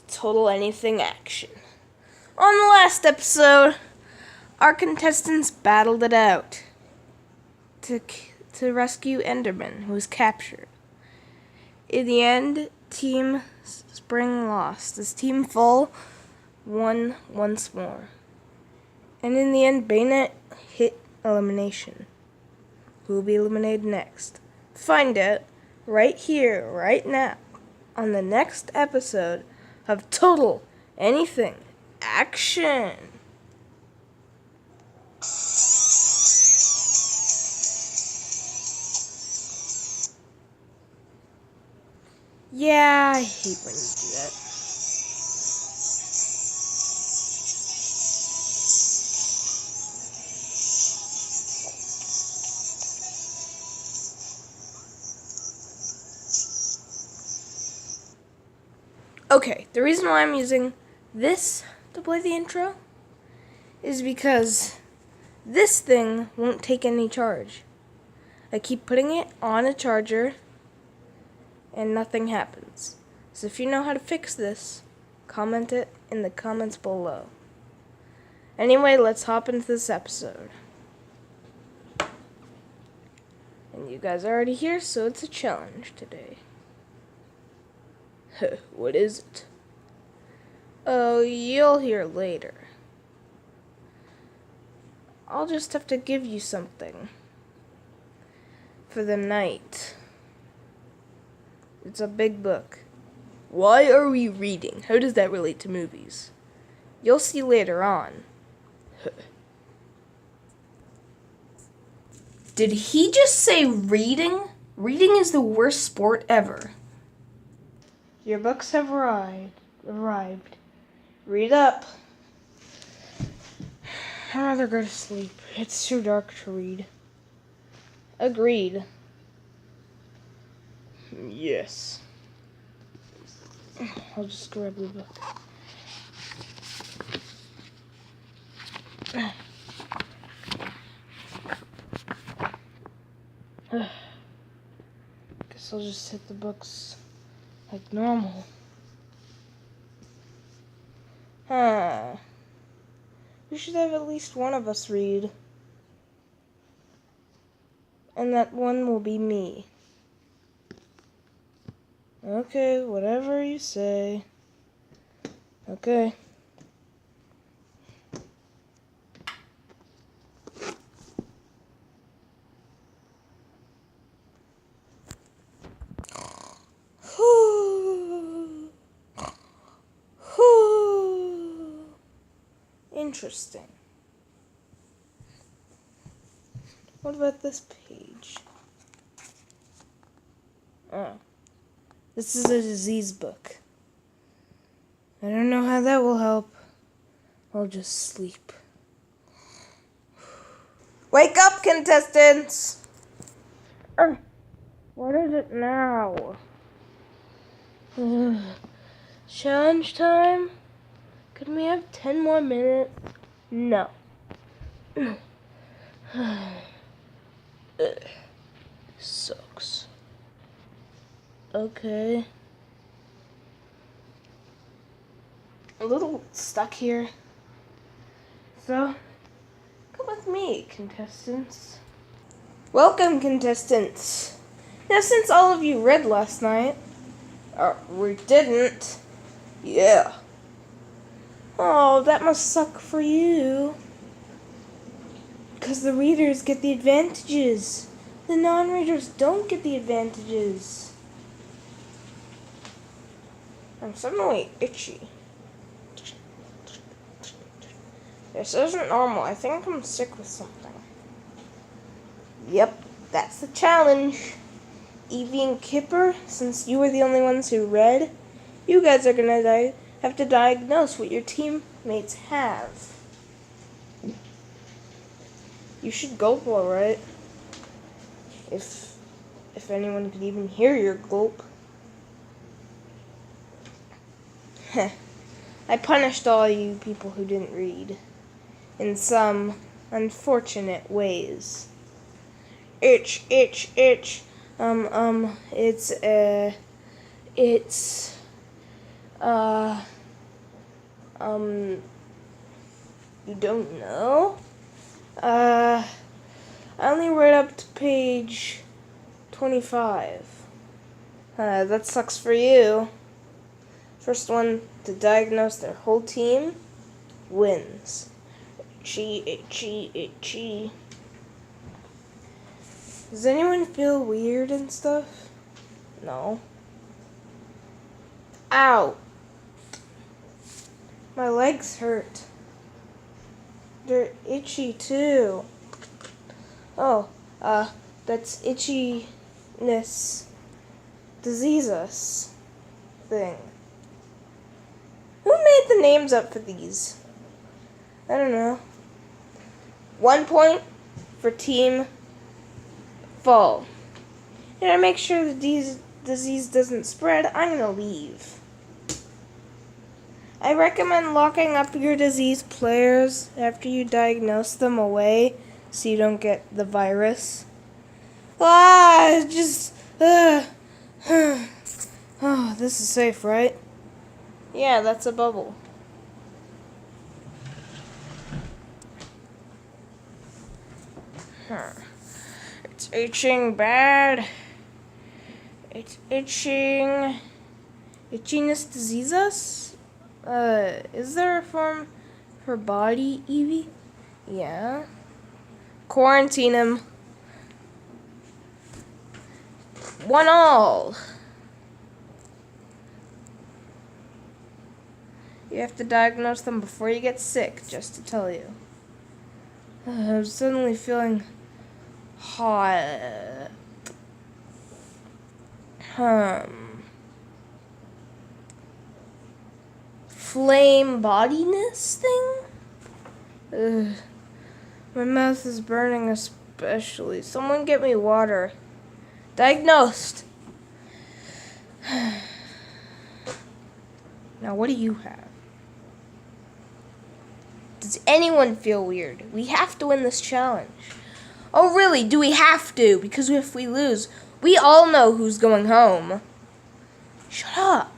Total Anything Action. On the last episode, our contestants battled it out to rescue Enderman, who was captured. In the end, Team Spring lost, as Team Full won once more. And in the end, Bayonet hit elimination. Who will be eliminated next? Find out right here, right now, on the next episode of Total Anything Action. Yeah, I hate when you do that. Okay, the reason why I'm using this to play the intro is because this thing won't take any charge. I keep putting it on a charger and nothing happens. So if you know how to fix this, comment it in the comments below. Anyway, let's hop into this episode. And you guys are already here, so it's a challenge today. What is it? Oh, you'll hear later. I'll just have to give you something for the night. It's a big book. Why are we reading? How does that relate to movies? You'll see later on. Did he just say reading? Reading is the worst sport ever. Your books have arrived. Read up. I'd rather go to sleep. It's too dark to read. Agreed. Yes. I'll just grab the book. Guess I'll just hit the books like normal. We should have at least one of us read. And that one will be me. Okay, whatever you say. Okay. Interesting. What about this page? Oh. This is a disease book. I don't know how that will help. I'll just sleep. Wake up, contestants! What is it now? Challenge time? Could we have 10 more minutes? No. Sucks. Okay. A little stuck here. So, come with me, contestants. Welcome, contestants. Now, since all of you read last night, or we didn't, yeah. Oh, that must suck for you. Because the readers get the advantages. The non-readers don't get the advantages. I'm suddenly itchy. This isn't normal. I think I'm sick with something. Yep, that's the challenge. Evie and Kipper, since you were the only ones who read, you guys are gonna have to diagnose what your teammates have. You should gulp all right. If anyone could even hear your gulp. I punished all you people who didn't read in some unfortunate ways. Itch. You don't know? I only read up to page 25. That sucks for you. First one to diagnose their whole team wins. Itchy, itchy, itchy. Does anyone feel weird and stuff? No. Ow! My legs hurt. They're itchy too. Oh, that's itchiness diseases thing. Who made the names up for these? I don't know. 1 point for Team Fall. And to make sure the disease doesn't spread, I'm gonna leave. I recommend locking up your diseased players after you diagnose them away so you don't get the virus. Oh, this is safe, right? Yeah, that's a bubble. It's itching bad. It's itching. Itchiness diseases? Is there a form for body, Evie? Yeah. Quarantine him. 1-all. You have to diagnose them before you get sick, just to tell you. I'm suddenly feeling hot. Flame bodiness thing? Ugh. My mouth is burning especially. Someone get me water. Diagnosed. Now what do you have? Does anyone feel weird? We have to win this challenge. Oh really, do we have to? Because if we lose, we all know who's going home. Shut up.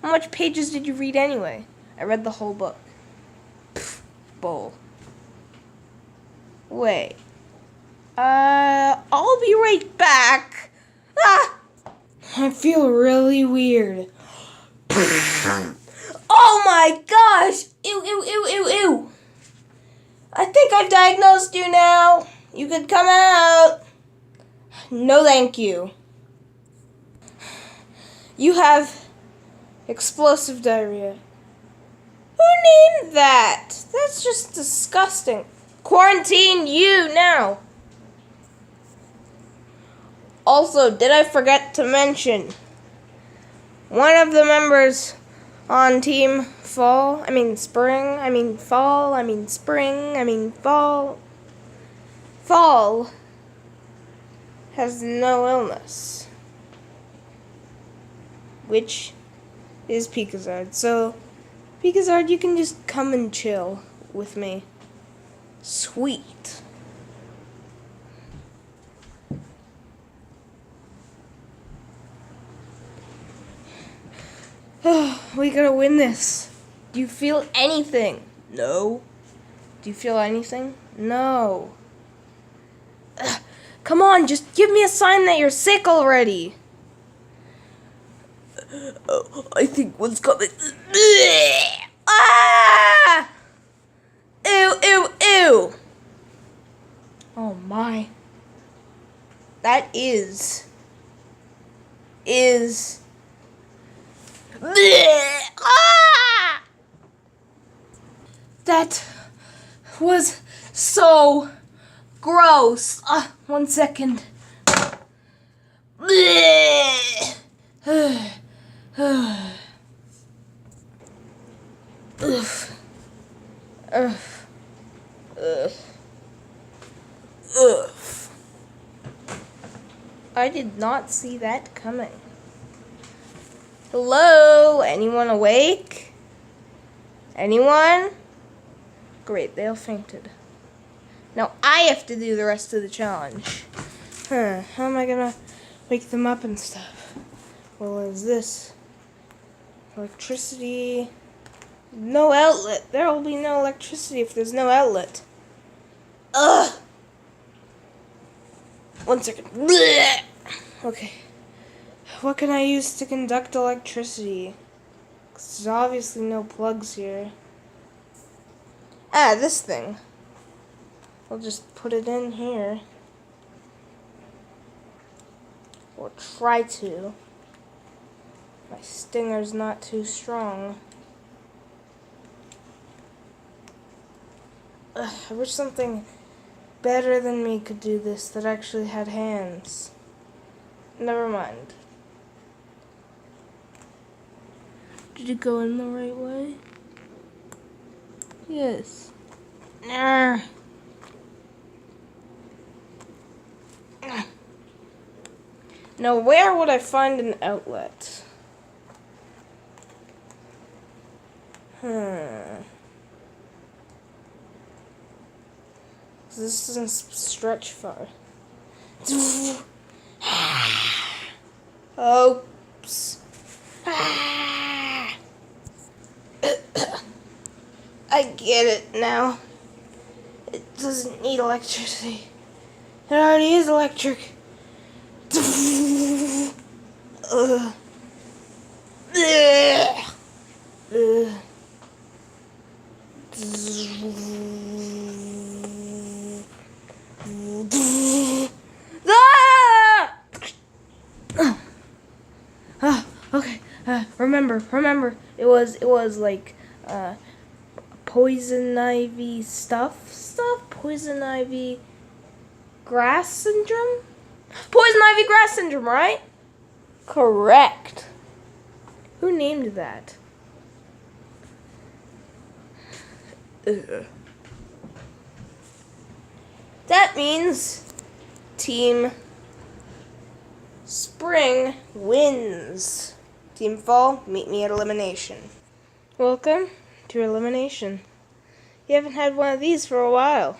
How much pages did you read anyway? I read the whole book. Pfft, bull. Wait. I'll be right back. Ah! I feel really weird. Oh my gosh! Ew, ew, ew, ew, ew. I think I've diagnosed you now. You could come out. No, thank you. You have explosive diarrhea. Who named that? That's just disgusting. Quarantine you now. Also, did I forget to mention, one of the members on Team Fall, Fall has no illness, which is Pikazard. So, Pikazard, you can just come and chill with me. Sweet. We gotta win this. Do you feel anything? No. Do you feel anything? No. Come on, just give me a sign that you're sick already. Oh, I think one's coming. Ah! Ew, ew, ew. Oh my. That is. Ah! That was so gross. 1 second. I did not see that coming. Hello? Anyone awake? Anyone? Great, they all fainted. Now I have to do the rest of the challenge. How am I gonna wake them up and stuff? Well, is this electricity? No outlet. There will be no electricity if there's no outlet. Ugh. 1 second. Blech. Okay. What can I use to conduct electricity? 'Cause there's obviously no plugs here. Ah, this thing. I'll just put it in here. Or try to. My stinger's not too strong. Ugh, I wish something better than me could do this that actually had hands. Never mind. Did it go in the right way? Yes. Now where would I find an outlet? This doesn't stretch far. Oops. I get it now. It doesn't need electricity. It already is electric. Ugh. Okay. Remember. It was like poison ivy stuff. Poison ivy grass syndrome. Poison ivy grass syndrome, right? Correct. Who named that? Ugh. That means Team Spring wins. Team Fall, meet me at elimination. Welcome to elimination. You haven't had one of these for a while.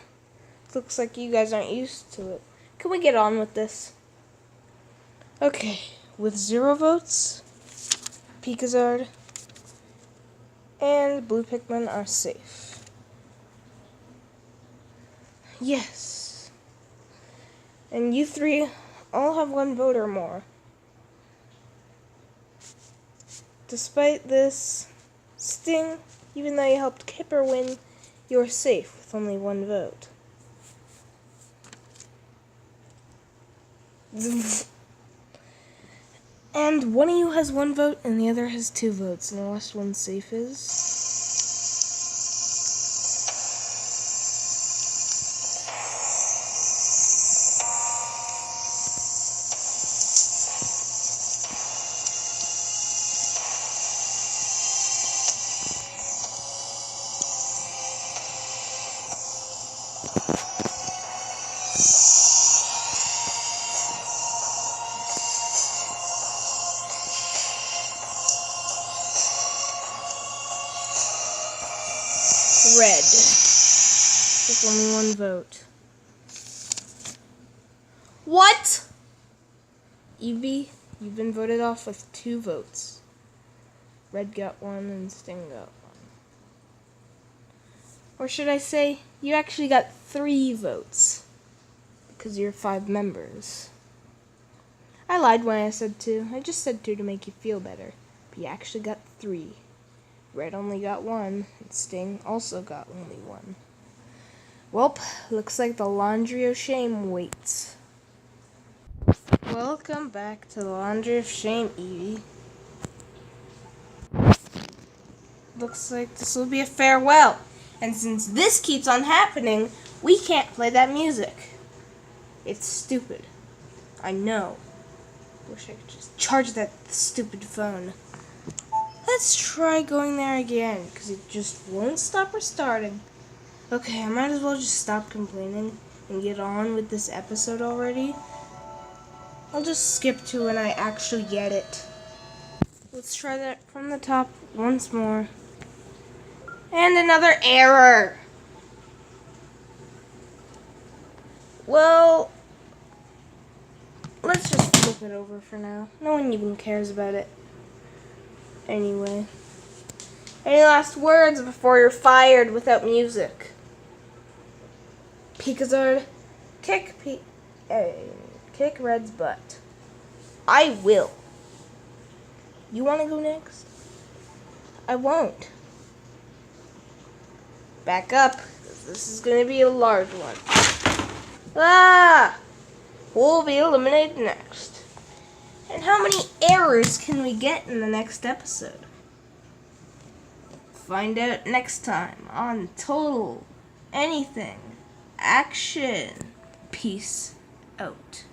Looks like you guys aren't used to it. Can we get on with this? Okay, with 0 votes, Pikazard and Blue Pikmin are safe. Yes. And you 3 all have 1 vote or more. Despite this, Sting, even though you helped Kipper win, you're safe with only 1 vote. And one of you has 1 vote and the other has 2 votes. And the last one safe is... Red. With only 1 vote. What? Eevee, you've been voted off with 2 votes. Red got 1 and Sting got 1. Or should I say, you actually got 3 votes. Because you're 5 members. I lied when I said 2. I just said 2 to make you feel better. But you actually got 3. Red only got 1, and Sting also got only 1. Welp, looks like the Laundry of Shame waits. Welcome back to the Laundry of Shame, Eevee. Looks like this will be a farewell. And since this keeps on happening, we can't play that music. It's stupid. I know. Wish I could just charge that stupid phone. Let's try going there again, because it just won't stop restarting. Okay, I might as well just stop complaining and get on with this episode already. I'll just skip to when I actually get it. Let's try that from the top once more. And another error! Well, let's just flip it over for now. No one even cares about it. Anyway, Any last words before you're fired without music? Picazard, kick Red's butt. I will. You want to go next? I won't. Back up. This is going to be a large one. Ah! Who'll be eliminated next? And how many errors can we get in the next episode? Find out next time on Total Anything Action. Peace out.